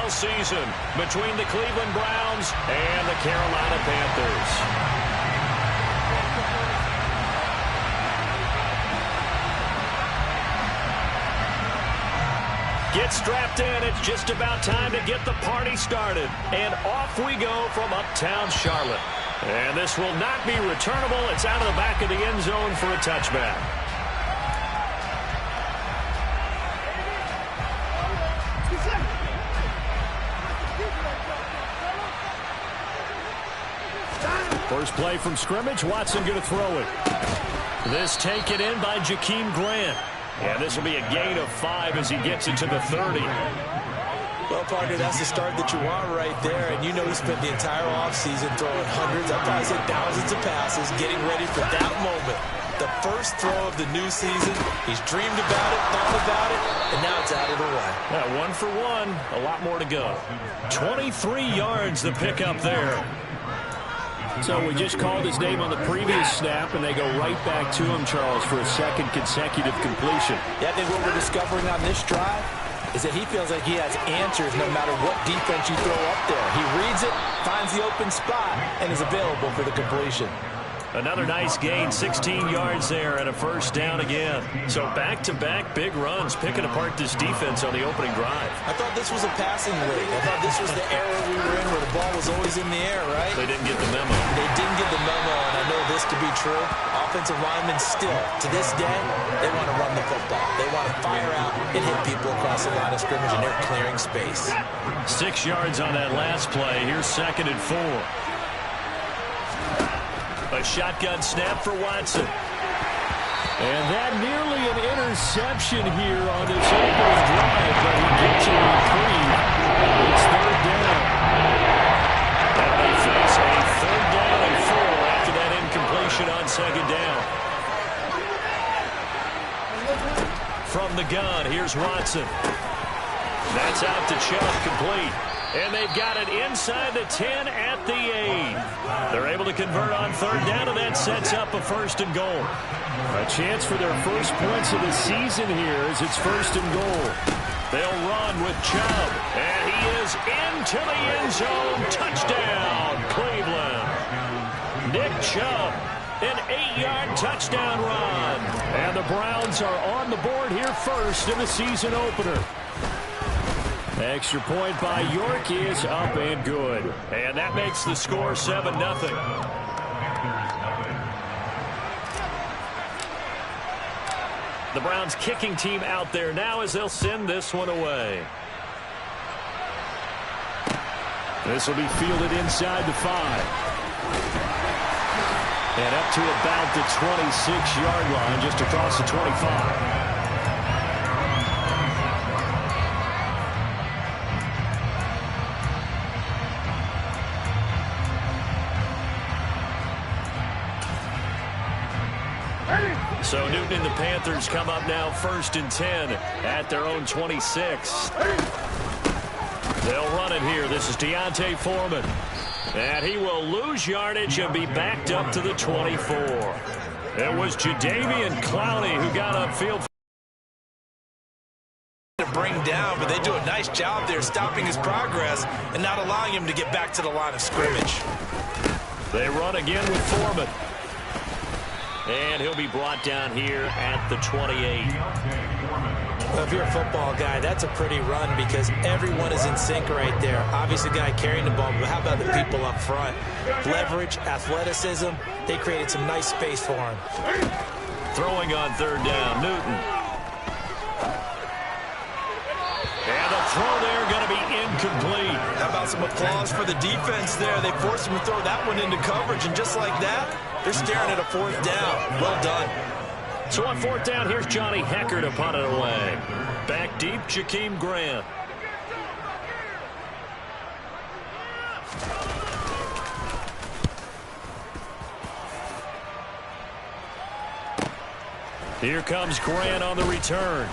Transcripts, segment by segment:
all season between the Cleveland Browns and the Carolina Panthers. Get strapped in. It's just about time to get the party started. And off we go from uptown Charlotte. And this will not be returnable. It's out of the back of the end zone for a touchback. First play from scrimmage. Watson going to throw it. This taken in by Jakeem Grant. And this will be a gain of 5 as he gets it to the 30. Well, partner, that's the start that you want right there. And you know he spent the entire offseason throwing hundreds, I'd probably say thousands of passes, getting ready for that moment. The first throw of the new season. He's dreamed about it, thought about it, and now it's out of the way. Yeah, 1 for 1. A lot more to go. 23 yards the pickup there. So we just called his name on the previous snap, and they go right back to him, Charles, for a second consecutive completion. Yeah, I think what we're discovering on this drive is that he feels like he has answers no matter what defense you throw up there. He reads it, finds the open spot, and is available for the completion. Another nice gain, 16 yards there, and a first down again. So back-to-back big runs, picking apart this defense on the opening drive. I thought this was a passing league. I thought this was the era we were in where the ball was always in the air, right? They didn't get the memo. They didn't get the memo, and I know this to be true. Offensive linemen still, to this day, they want to run the football. They want to fire out and hit people across the line of scrimmage, and they're clearing space. 6 yards on that last play. Here's 2nd and 4. A shotgun snap for Watson. And that nearly an interception here on this opening drive, but he gets a reprieve. It's 3rd down. And they face a 3rd down and 4 after that incompletion on 2nd down. From the gun, here's Watson. That's out to Chubb, complete. And they've got it inside the 10 at the 8. They're able to convert on 3rd down, and that sets up a 1st and goal. A chance for their first points of the season here as it's 1st and goal. They'll run with Chubb, and he is into the end zone. Touchdown, Cleveland. Nick Chubb, an 8-yard touchdown run. And the Browns are on the board here first in the season opener. Extra point by York is up and good. And that makes the score 7-0. The Browns kicking team out there now as they'll send this one away. This will be fielded inside the 5. And up to about the 26-yard line, just across the 25. So Newton and the Panthers come up now 1st and 10 at their own 26. They'll run it here. This is Deontay Foreman. And he will lose yardage and be backed up to the 24. It was Jadeveon Clowney who got upfield. To bring down, but they do a nice job there stopping his progress and not allowing him to get back to the line of scrimmage. They run again with Foreman. And he'll be brought down here at the 28. Well, if you're a football guy, that's a pretty run because everyone is in sync right there. Obviously, the guy carrying the ball, but how about the people up front? Leverage, athleticism, they created some nice space for him. Throwing on 3rd down, Newton. And the throw there going to be incomplete. How about some applause for the defense there? They forced him to throw that one into coverage, and just like that, they're staring at a 4th down. Well done. So on 4th down, here's Johnny Hecker to punt it away. Back deep, Jakeem Grant. Here comes Grant on the return.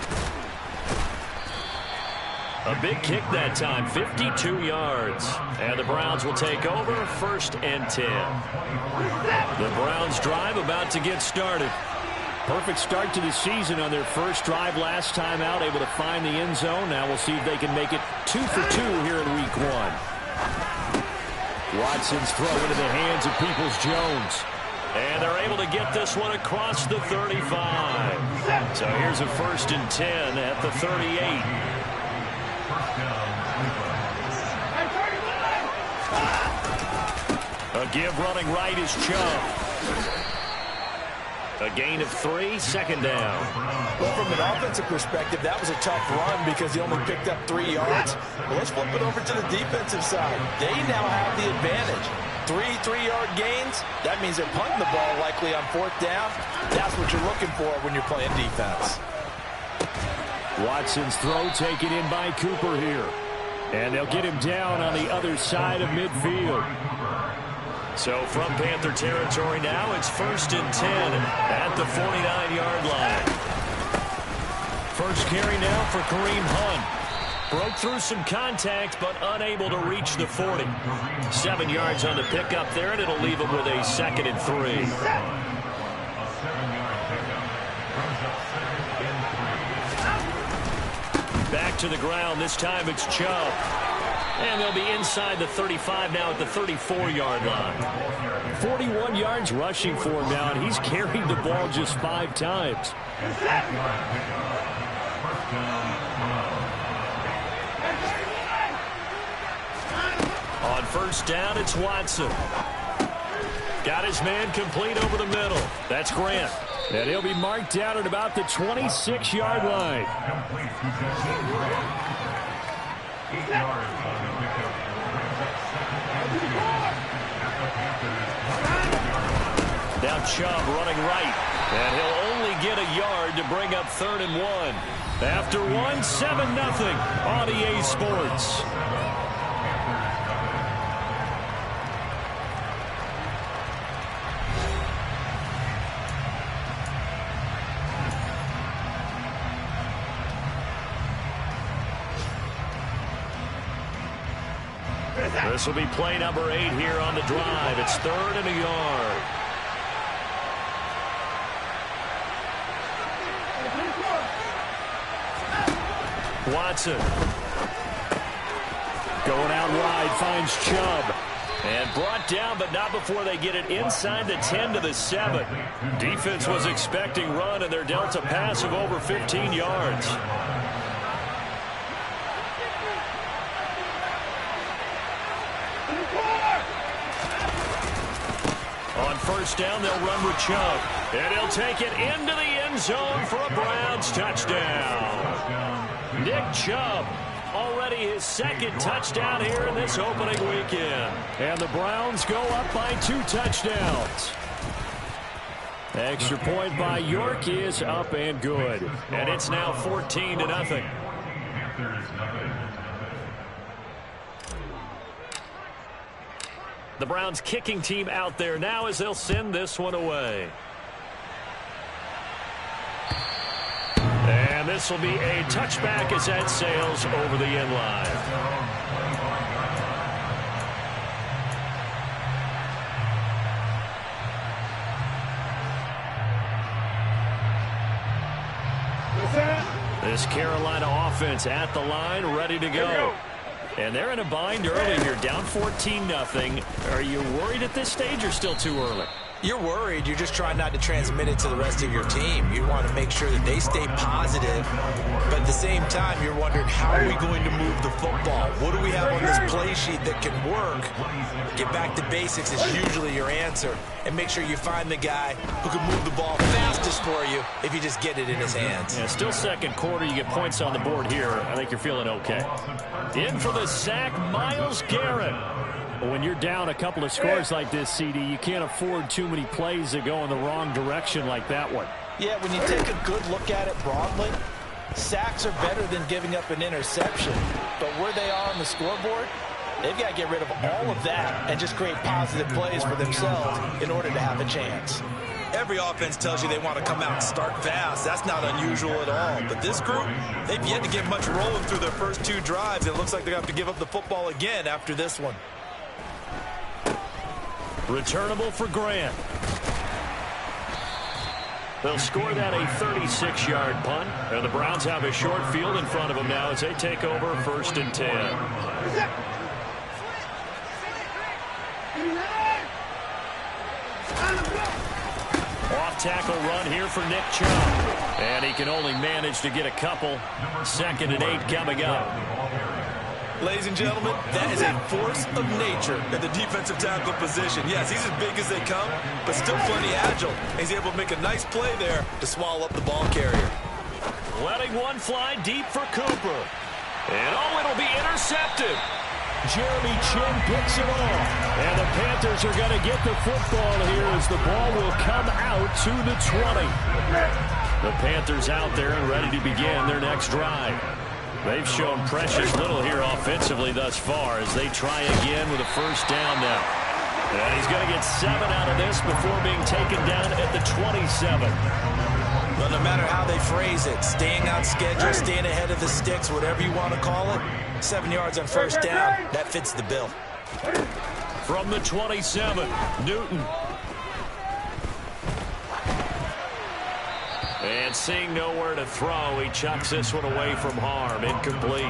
A big kick that time, 52 yards. And the Browns will take over 1st and 10. The Browns drive about to get started. Perfect start to the season on their first drive last time out, able to find the end zone. Now we'll see if they can make it 2 for 2 here in week 1. Watson's throw into the hands of Peoples-Jones. And they're able to get this one across the 35. So here's a 1st and 10 at the 38. A give running right is Chubb. A gain of 3, 2nd down. Well, from an offensive perspective, that was a tough run because he only picked up 3 yards. Well, let's flip it over to the defensive side. They now have the advantage. 3 3-yard gains, that means they're punting the ball likely on 4th down. That's what you're looking for when you're playing defense. Watson's throw taken in by Cooper here. And they'll get him down on the other side of midfield. So from Panther territory now, it's 1st and 10 at the 49-yard line. First carry now for Kareem Hunt. Broke through some contact, but unable to reach the 40. 7 yards on the pickup there, and it'll leave him with a 2nd and 3. Back to the ground. This time it's Chubb. And they'll be inside the 35 now at the 34-yard line. 41 yards rushing for him now, and he's carried the ball just 5 times. On 1st down, it's Watson. Got his man complete over the middle. That's Grant. And he'll be marked down at about the 26-yard line. Now Chubb running right. And he'll only get a yard to bring up 3rd and 1. After 1, 7-0 on EA Sports. This will be play number 8 here on the drive. It's 3rd and a yard. Watson. Going out wide, finds Chubb. And brought down, but not before they get it inside the 10 to the 7. Defense was expecting run, and they're dealt a pass of over 15 yards. On 1st down, they'll run with Chubb. And he'll take it into the end zone for a Browns touchdown. Nick Chubb, already his 2nd touchdown here in this opening weekend. And the Browns go up by 2 touchdowns. Extra point by York is up and good. And it's now 14-0. The Browns kicking team out there now as they'll send this one away. And this will be a touchback as that sails over the end line. This Carolina offense at the line, ready to go. And they're in a bind early here, down 14-0. Are you worried at this stage or still too early? You're worried. You're just trying not to transmit it to the rest of your team. You want to make sure that they stay positive. But at the same time, you're wondering, how are we going to move the football? What do we have on this play sheet that can work? Get back to basics is usually your answer. And make sure you find the guy who can move the ball fastest for you if you just get it in his hands. Yeah, still 2nd quarter. You get points on the board here. I think you're feeling okay. In for the sack, Myles Garrett. When you're down a couple of scores like this, CD, you can't afford too many plays that go in the wrong direction like that one. Yeah, when you take a good look at it broadly, sacks are better than giving up an interception. But where they are on the scoreboard, they've got to get rid of all of that and just create positive plays for themselves in order to have a chance. Every offense tells you they want to come out and start fast. That's not unusual at all. But this group, they've yet to get much rolling through their first 2 drives. It looks like they're going to have to give up the football again after this one. Returnable for Grant. They'll score that a 36-yard punt. And the Browns have a short field in front of them now as they take over 1st and 10. Off-tackle run here for Nick Chubb. And he can only manage to get a couple. 2nd and 8 coming up. Ladies and gentlemen, that is a force of nature at the defensive tackle position. Yes, he's as big as they come, but still plenty agile. He's able to make a nice play there to swallow up the ball carrier. Letting one fly deep for Cooper. And it'll be intercepted. Jeremy Chin picks it off. And the Panthers are going to get the football here as the ball will come out to the 20. The Panthers out there and ready to begin their next drive. They've shown precious little here offensively thus far as they try again with a 1st down now. And he's going to get 7 out of this before being taken down at the 27. Well, no matter how they phrase it, staying on schedule, staying ahead of the sticks, whatever you want to call it, 7 yards on 1st down, that fits the bill. From the 27, Newton. And seeing nowhere to throw, he chucks this one away from harm. Incomplete.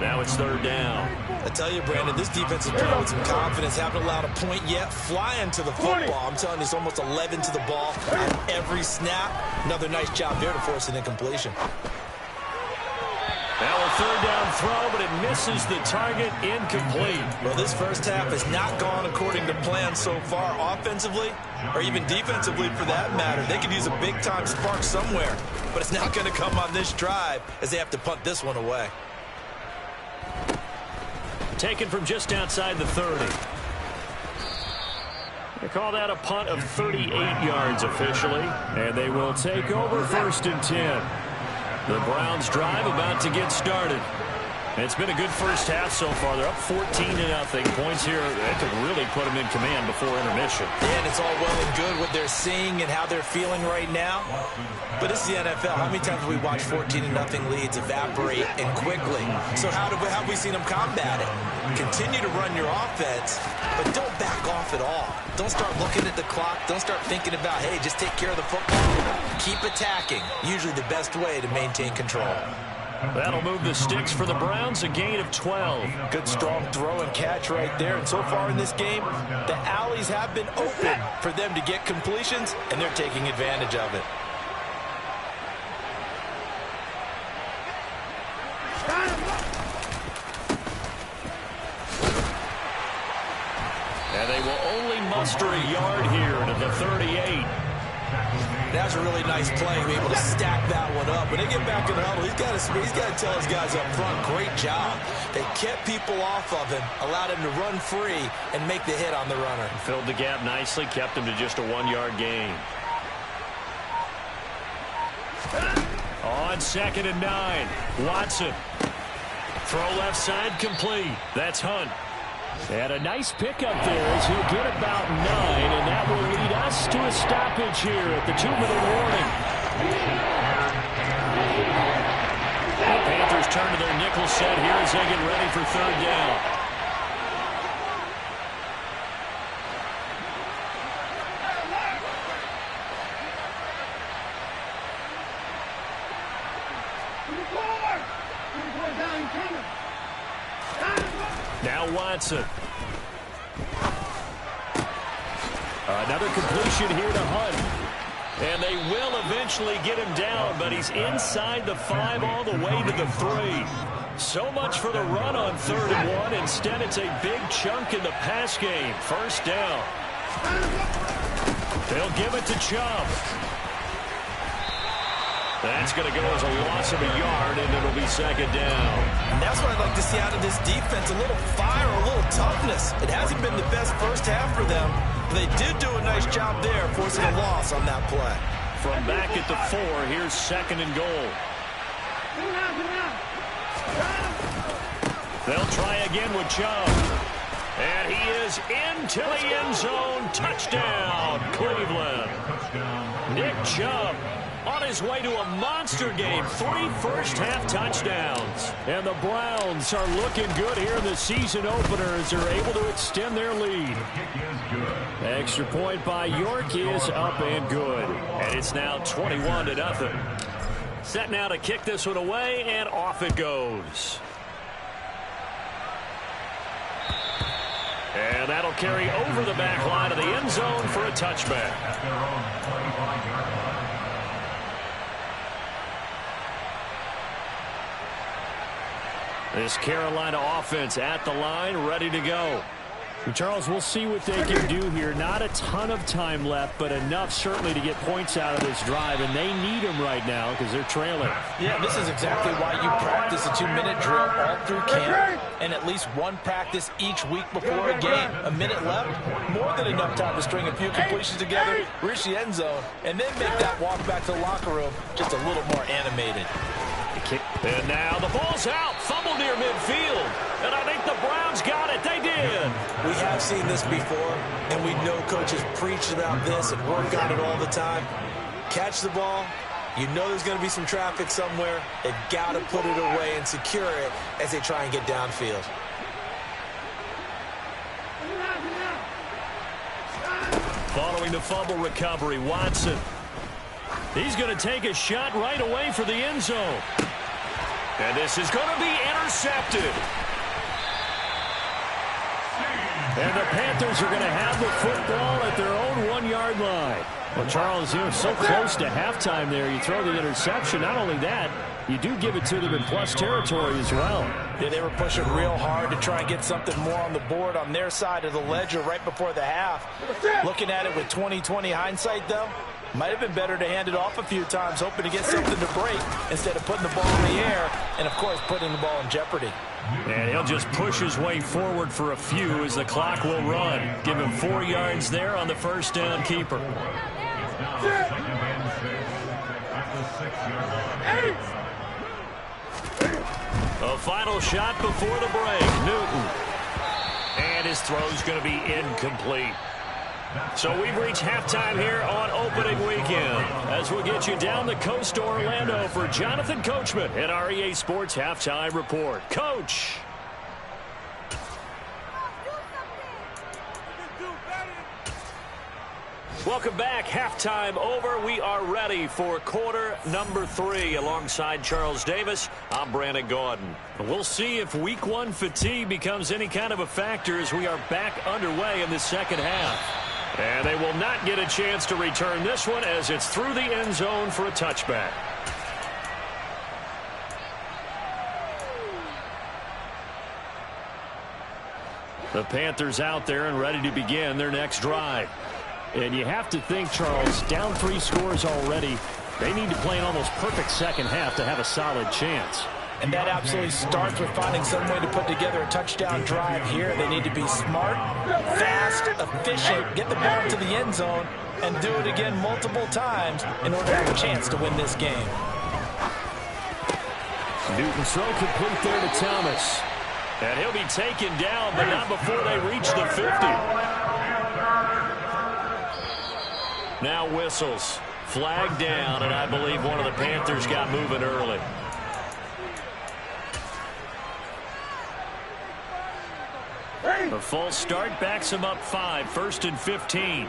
Now it's 3rd down. I tell you, Brandon, this defense is playing with some confidence. Haven't allowed a point yet. Flying to the football. I'm telling you, it's almost 11 to the ball on every snap. Another nice job there to force an incompletion. Now a 3rd down throw, but it misses the target. Incomplete. Well, this first half has not gone according to plan so far offensively or even defensively for that matter. They could use a big-time spark somewhere, but it's not going to come on this drive as they have to punt this one away. Taken from just outside the 30. They call that a punt of 38 yards officially, and they will take over 1st and 10. The Browns drive about to get started. It's been a good first half so far. They're up 14-0. Points here that could really put them in command before intermission. And it's all well and good what they're seeing and how they're feeling right now. But it's the NFL. How many times have we watched 14-0 leads evaporate and quickly? So how have we seen them combat it? Continue to run your offense, but don't back off at all. Don't start looking at the clock. Don't start thinking about, hey, just take care of the football. Keep attacking. Usually the best way to maintain control. That'll move the sticks for the Browns, a gain of 12. Good strong throw and catch right there. And so far in this game, the alleys have been open for them to get completions, and they're taking advantage of it. And they will only muster a yard here to the 38. That's a really nice play to be able to stack that one up. When they get back in the huddle, he's got to tell his guys up front, great job. They kept people off of him, allowed him to run free, and make the hit on the runner. Filled the gap nicely, kept him to just a 1-yard gain. On 2nd and 9, Watson. Throw left side complete. That's Hunt. And a nice pickup there as he'll get about 9, and that will lead us to a stoppage here at the 2-minute warning. The Panthers turn to their nickel set here as they get ready for 3rd down. Now Watson. Another completion here to Hunt. And they will eventually get him down, but he's inside the 5 all the way to the 3. So much for the run on 3rd and 1. Instead, it's a big chunk in the pass game. 1st down. They'll give it to Chubb. That's going to go as a loss of a yard, and it'll be 2nd down. And that's what I'd like to see out of this defense, a little fire, a little toughness. It hasn't been the best first half for them, but they did do a nice job there, forcing a loss on that play. From back at the 4, here's 2nd and goal. They'll try again with Chubb. And he is into the end zone. Touchdown, Cleveland. Nick Chubb on his way to a monster game. 3 first-half touchdowns. And the Browns are looking good here in the season opener as they're able to extend their lead. Extra point by York is up and good. And it's now 21-0. Set now to kick this one away, and off it goes. And that'll carry over the back line of the end zone for a touchback. This Carolina offense at the line, ready to go. Charles, we'll see what they can do here. Not a ton of time left, but enough certainly to get points out of this drive, and they need them right now because they're trailing. Yeah, this is exactly why you practice a 2-minute drill all through camp and at least one practice each week before a game. A minute left, more than enough time to string a few completions together, reach the end zone, and then make that walk back to the locker room just a little more animated. And now the ball's out. Fumble near midfield. And I think the Browns got it. They did. We have seen this before, and we know coaches preach about this and work on it all the time. Catch the ball. You know there's going to be some traffic somewhere. They've got to put it away and secure it as they try and get downfield. Following the fumble recovery, Watson. He's going to take a shot right away for the end zone. And this is going to be intercepted. And the Panthers are going to have the football at their own 1-yard line. Well, Charles, you know, so close to halftime there. You throw the interception. Not only that, you do give it to them in plus territory as well. Yeah, they were pushing real hard to try and get something more on the board on their side of the ledger right before the half. Looking at it with 20/20 hindsight, though, might have been better to hand it off a few times, hoping to get something to break instead of putting the ball in the air and, of course, putting the ball in jeopardy. And he'll just push his way forward for a few as the clock will run. Give him 4 yards there on the first down keeper. A final shot before the break. Newton. And his throw's going to be incomplete. So we've reached halftime here on opening weekend as we'll get you down the coast to Orlando for Jonathan Coachman at our EA Sports Halftime Report. Coach. Welcome back. Halftime over. We are ready for quarter number 3 alongside Charles Davis. I'm Brandon Gaudin. We'll see if week 1 fatigue becomes any kind of a factor as we are back underway in the second half. And they will not get a chance to return this one as it's through the end zone for a touchback. The Panthers out there and ready to begin their next drive. And you have to think, Charles, down 3 scores already. They need to play an almost perfect second half to have a solid chance. And that absolutely starts with finding some way to put together a touchdown drive here. They need to be smart, fast, efficient, get the ball into the end zone, and do it again multiple times in order to have a chance to win this game. Newton's throw complete there to Thomas. And he'll be taken down, but not before they reach the 50. Now whistles. Flag down, and I believe one of the Panthers got moving early. A false start backs him up 5, 1st and 15.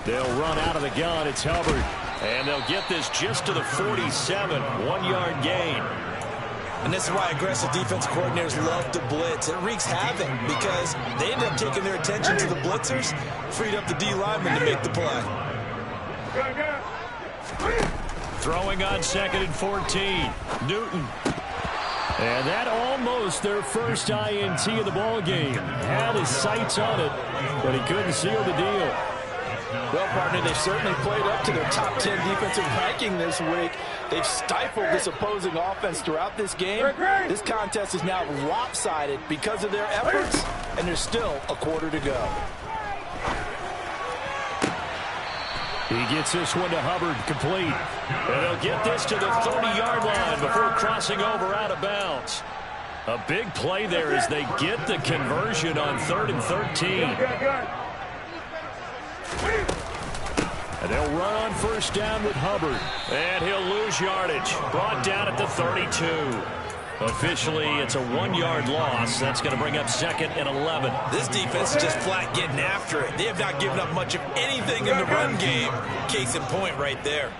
They'll run out of the gun. It's Hubbard. And they'll get this just to the 47. 1-yard gain. And this is why aggressive defensive coordinators love to blitz. It wreaks havoc because they end up taking their attention to the blitzers, freed up the D lineman to make the play. Throwing on 2nd and 14. Newton. And that almost their first INT of the ball game. Had his sights on it, but he couldn't seal the deal. Well, partner, they've certainly played up to their top 10 defensive ranking this week. They've stifled this opposing offense throughout this game. This contest is now lopsided because of their efforts, and there's still a quarter to go. He gets this one to Hubbard, complete. And he'll get this to the 30-yard line before crossing over out of bounds. A big play there as they get the conversion on 3rd and 13. And they'll run on first down with Hubbard. And he'll lose yardage. Brought down at the 32. Officially, it's a 1-yard loss. That's going to bring up 2nd and 11. This defense is just flat getting after it. They have not given up much of anything in the run game. Case in point right there.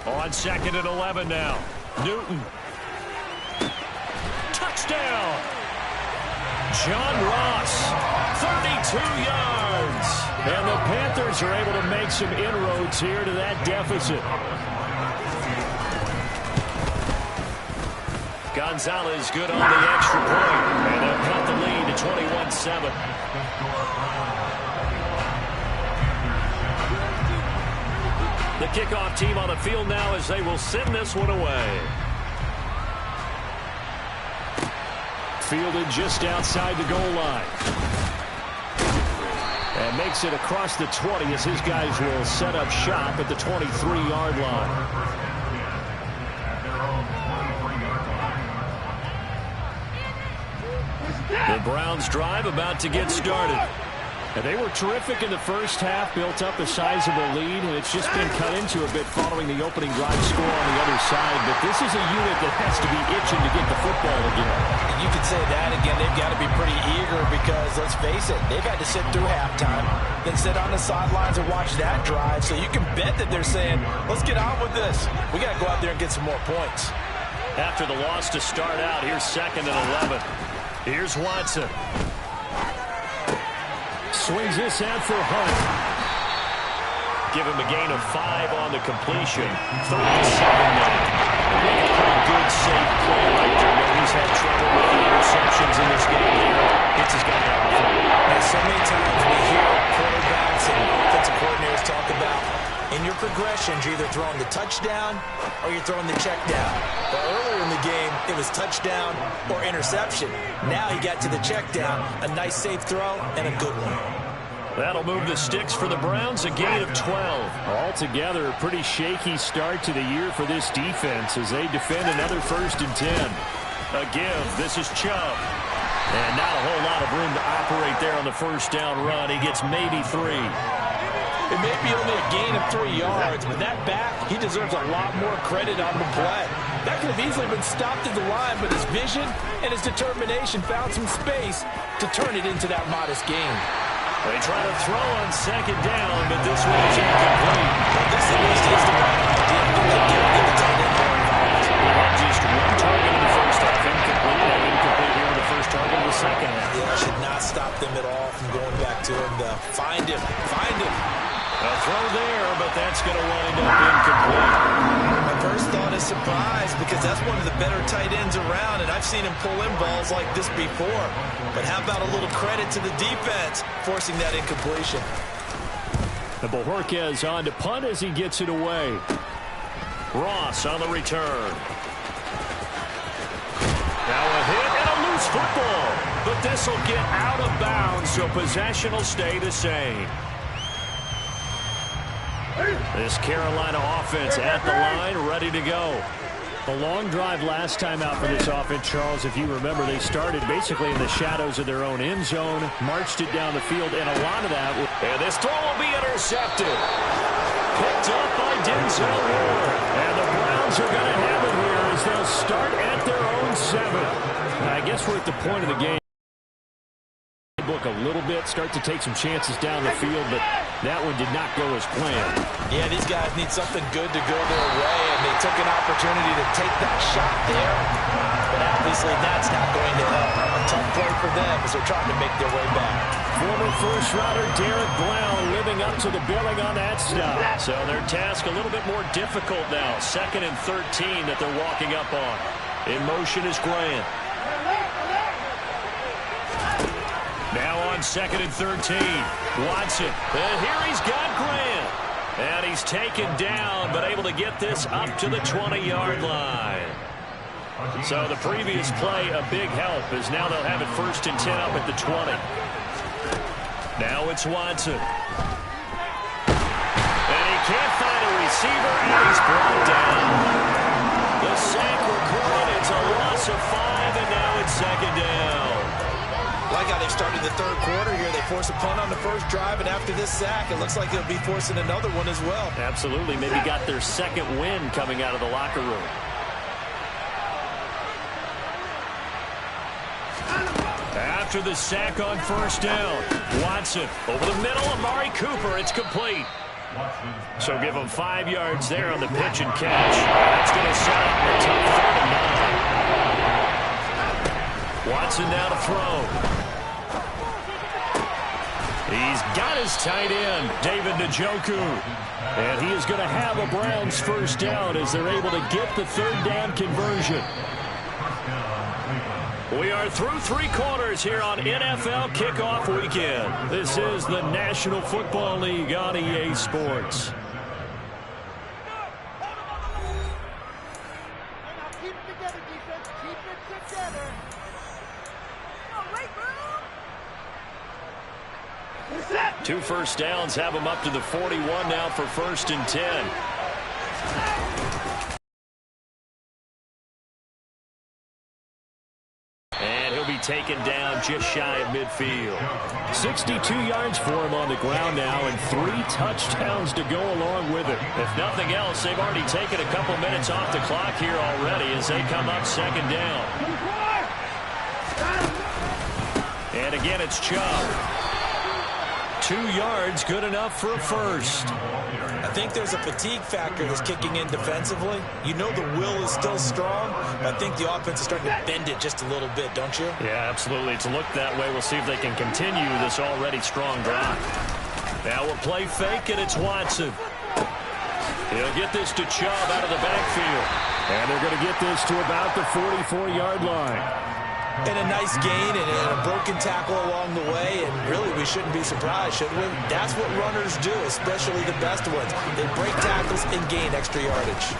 On 2nd and 11 now. Newton. Touchdown. John Ross. 32 yards. And the Panthers are able to make some inroads here to that deficit. Gonzalez good on the extra point. And they'll cut the lead to 21-7. The kickoff team on the field now as they will send this one away. Fielded just outside the goal line. And makes it across the 20 as his guys will set up shop at the 23-yard line. The Browns drive about to get started. And they were terrific in the first half, built up a sizable lead, and it's just been cut into a bit following the opening drive score on the other side. But this is a unit that has to be itching to get the football again. You could say that again. They've got to be pretty eager because, let's face it, they've had to sit through halftime, then sit on the sidelines and watch that drive. So you can bet that they're saying, let's get on with this. We got to go out there and get some more points. After the loss to start out, here's 2nd and 11. Here's Watson. Swings this out for Hunt. Give him a gain of 5 on the completion. 37 now. Make a pretty good, safe play right there. He's had trouble with the interceptions in this game here. Gets his guy out of front. Now, so many times we hear quarterbacks and defensive coordinators talk about in your progressions, you're either throwing the touchdown or you're throwing the check down. But earlier in the game, it was touchdown or interception. Now he got to the check down, a nice safe throw, and a good one. That'll move the sticks for the Browns, a gain of 12. Altogether, a pretty shaky start to the year for this defense as they defend another 1st and 10. A give. This is Chubb. And not a whole lot of room to operate there on the first down run. He gets maybe 3. It may be only a gain of 3 yards, but that back, he deserves a lot more credit on the play. That could have easily been stopped at the line, but his vision and his determination found some space to turn it into that modest gain. They try to throw on 2nd down, but this one is incomplete. This at least is the right idea. Get the tight end more involved. They had just 1 target in the first half, incomplete. And incomplete here in the first target in the second half. Yeah, that should not stop them at all from going back to him to find him. Find him. A throw there, but that's going to wind up incomplete. My first thought is surprise because that's one of the better tight ends around, and I've seen him pull in balls like this before. But how about a little credit to the defense forcing that incompletion? And Bojorquez on to punt as he gets it away. Ross on the return. Now a hit and a loose football. But this will get out of bounds, so possession will stay the same. This Carolina offense at the line, ready to go. A long drive last time out for this offense, Charles. If you remember, they started basically in the shadows of their own end zone, marched it down the field, and a lot of that. And this throw will be intercepted. Picked up by Denzel Ward. And the Browns are going to have it here as they'll start at their own 7. I guess we're at the point of the game. Book a little bit, start to take some chances down the field, but that one did not go as planned. Yeah, these guys need something good to go their way, and they took an opportunity to take that shot there, but obviously that's not going to help. A tough play for them as they're trying to make their way back. Former first-rounder Derek Brown living up to the billing on that stop. So their task a little bit more difficult now. 2nd and 13 that they're walking up on. In motion is Grant. Now on 2nd and 13, Watson. And here he's got Grant. And he's taken down, but able to get this up to the 20-yard line. So the previous play, a big help, as now they'll have it 1st and 10 up at the 20. Now it's Watson. And he can't find a receiver, and he's brought down. The sack recorded. It's a loss of 5, and now it's 2nd down. Like how they've started the third quarter here. They force a punt on the first drive, and after this sack, it looks like they'll be forcing another one as well. Absolutely. Maybe got their second win coming out of the locker room. After the sack on first down, Watson over the middle, Amari Cooper. It's complete. So give him 5 yards there on the pitch and catch. That's going to set up a tough 39. Watson now to throw. He's got his tight end, David Njoku. And he is going to have a Browns first down as they're able to get the third down conversion. We are through 3 quarters here on NFL Kickoff Weekend. This is the National Football League on EA Sports. Two first downs have them up to the 41 now for 1st and 10. And he'll be taken down just shy of midfield. 62 yards for him on the ground now and 3 touchdowns to go along with it. If nothing else, they've already taken a couple minutes off the clock here already as they come up 2nd down. And again, it's Chubb. 2 yards, good enough for a first. I think there's a fatigue factor that's kicking in defensively. You know the will is still strong, but I think the offense is starting to bend it just a little bit, don't you? Yeah, absolutely. It's looked that way. We'll see if they can continue this already strong drive. Now we'll play fake, and it's Watson. He'll get this to Chubb out of the backfield. And they're going to get this to about the 44-yard line. And a nice gain and a broken tackle along the way, and really we shouldn't be surprised, should we? That's what runners do, especially the best ones. They break tackles and gain extra yardage.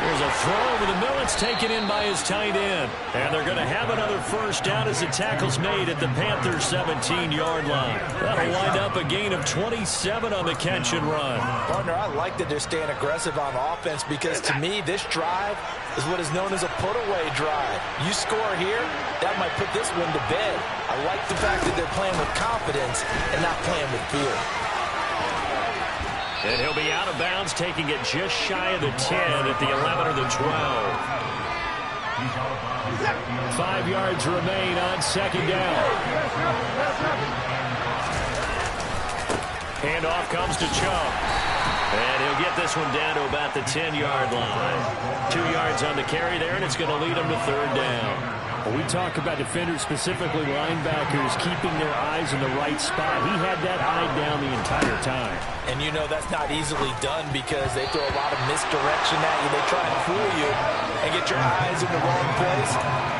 There's a throw over the middle. It's taken in by his tight end. And they're going to have another first down as the tackle's made at the Panthers' 17-yard line. That'll wind up a gain of 27 on the catch and run. Partner, I like that they're staying aggressive on offense because to me this drive is what is known as a put-away drive. You score here, that might put this one to bed. I like the fact that they're playing with confidence and not playing with fear. And he'll be out of bounds, taking it just shy of the 10 at the 11 or the 12. 5 yards remain on 2nd down. Handoff comes to Chubb. And he'll get this one down to about the 10-yard line. 2 yards on the carry there, and it's going to lead him to 3rd down. When we talk about defenders, specifically linebackers, keeping their eyes in the right spot, he had that eye down the entire time. And you know that's not easily done because they throw a lot of misdirection at you. They try and fool you and get your eyes in the wrong place.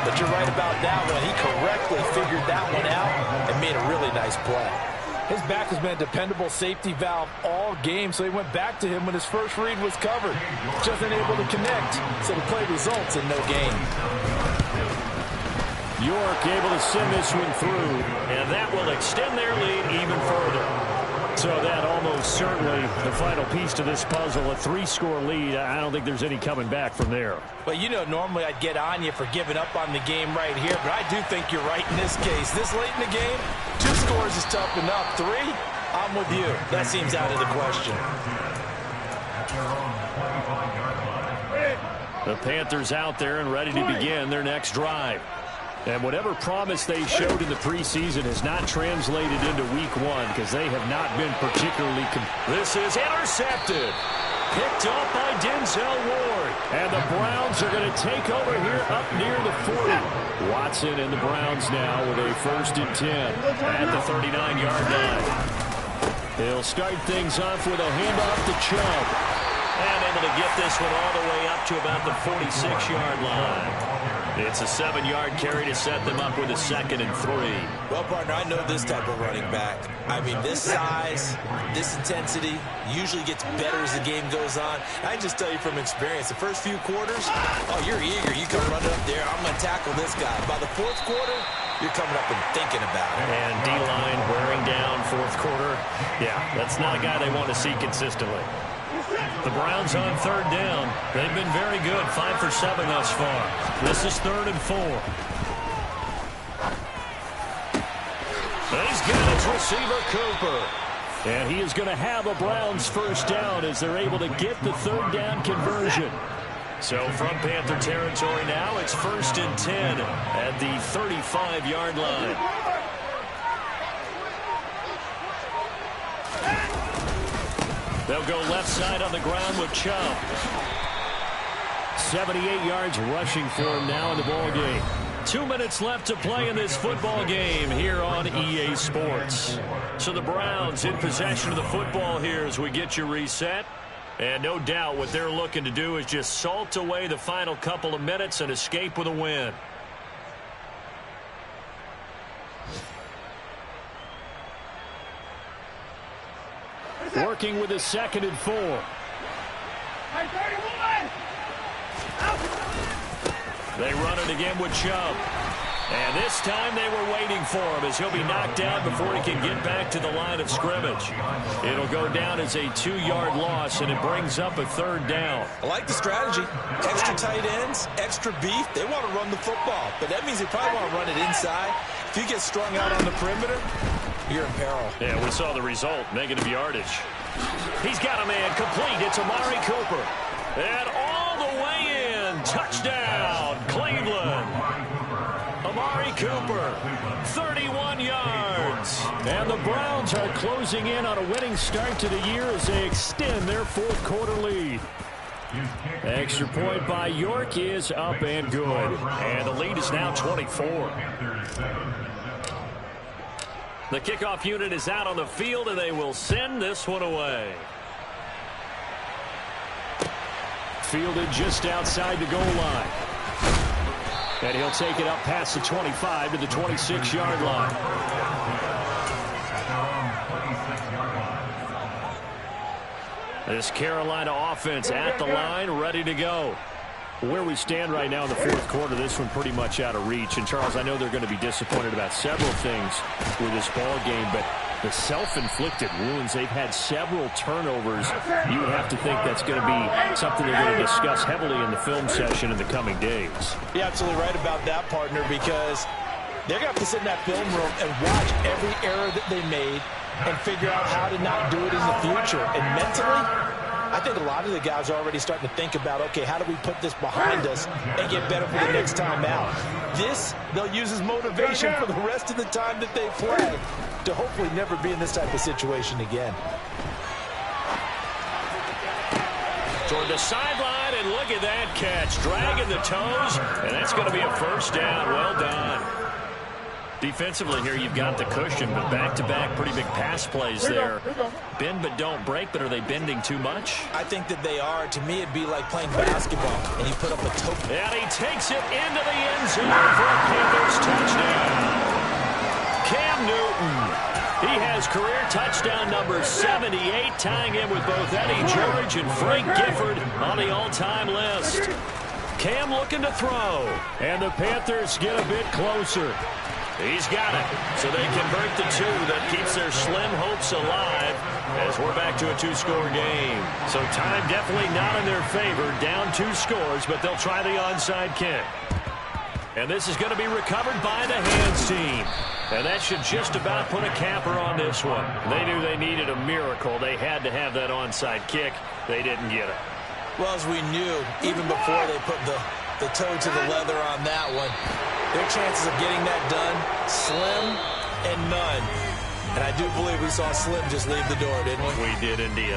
But you're right about that one. He correctly figured that one out and made a really nice play. His back has been a dependable safety valve all game, so he went back to him when his first read was covered. Just unable to connect, so the play results in no gain. York able to send this one through, and that will extend their lead even further. So that almost certainly the final piece to this puzzle, a 3-score lead. I don't think there's any coming back from there. Well, you know, normally I'd get on you for giving up on the game right here, but I do think you're right in this case. This late in the game, 2 scores is tough enough. 3, I'm with you. That seems out of the question. The Panthers out there and ready to begin their next drive. And whatever promise they showed in the preseason has not translated into week 1 because they have not been particularly... This is intercepted. Picked off by Denzel Ward. And the Browns are going to take over here up near the 40. Watson and the Browns now with a 1st and 10 at the 39-yard line. They'll start things off with a handoff to Chubb. And able to get this one all the way up to about the 46-yard line. It's a 7-yard carry to set them up with a 2nd and 3. Well, partner, I know this type of running back. I mean, this size, this intensity usually gets better as the game goes on. I can just tell you from experience, the first few quarters, oh, you're eager. You come running up there. I'm going to tackle this guy. By the 4th quarter, you're coming up and thinking about it. And D-line wearing down 4th quarter. Yeah, that's not a guy they want to see consistently. The Browns on 3rd down. They've been very good. 5 for 7 thus far. This is 3rd and 4. receiver Cooper. And he is going to have a Browns first down as they're able to get the third down conversion. So from Panther territory now, it's 1st and 10 at the 35-yard line. They'll go left side on the ground with Chubb. 78 yards rushing for him now in the ball game. 2 minutes left to play in this football game here on EA Sports. So the Browns in possession of the football here as we get you reset. And no doubt what they're looking to do is just salt away the final couple of minutes and escape with a win. Working with a 2nd and 4. They run it again with Chubb. And this time they were waiting for him as he'll be knocked down before he can get back to the line of scrimmage. It'll go down as a 2-yard loss, and it brings up a 3rd down. I like the strategy. Extra tight ends, extra beef. They want to run the football, but that means they probably want to run it inside. If you get strung out on the perimeter, you're in peril. Yeah, we saw the result, negative yardage. He's got a man complete. It's Amari Cooper. And all the way in. Touchdown, Cleveland. Amari Cooper, 31 yards. And the Browns are closing in on a winning start to the year as they extend their 4th quarter lead. Extra point by York is up and good. And the lead is now 24. The kickoff unit is out on the field, and they will send this one away. Fielded just outside the goal line. And he'll take it up past the 25 to the 26-yard line. This Carolina offense at the line, ready to go. Where we stand right now in the 4th quarter, this one pretty much out of reach. And, Charles, I know they're going to be disappointed about several things with this ball game, but the self-inflicted wounds, they've had several turnovers. You would have to think that's going to be something they're going to discuss heavily in the film session in the coming days. You're absolutely right about that, partner, because they're going to have to sit in that film room and watch every error that they made and figure out how to not do it in the future. And mentally, I think a lot of the guys are already starting to think about, okay, how do we put this behind us and get better for the next time out? This, they'll use as motivation for the rest of the time that they play to hopefully never be in this type of situation again. Toward the sideline, and look at that catch. Dragging the toes, and that's going to be a first down. Well done. Defensively here, you've got the cushion, but back-to-back pretty big pass plays there. Bend but don't break, but are they bending too much? I think that they are. To me, it'd be like playing basketball, and he put up a toe. And he takes it into the end zone for a Panthers touchdown. Cam Newton. He has career touchdown number 78, tying him with both Eddie George and Frank Gifford on the all-time list. Cam looking to throw, and the Panthers get a bit closer. He's got it. So they convert the 2. That keeps their slim hopes alive as we're back to a 2-score game. So time definitely not in their favor. Down 2 scores, but they'll try the onside kick. And this is going to be recovered by the hands team. And that should just about put a capper on this one. They knew they needed a miracle. They had to have that onside kick. They didn't get it. Well, as we knew, even before they put the toe to the leather on that one, their chances of getting that done, slim and none. And I do believe we saw Slim just leave the door, didn't we? We did indeed.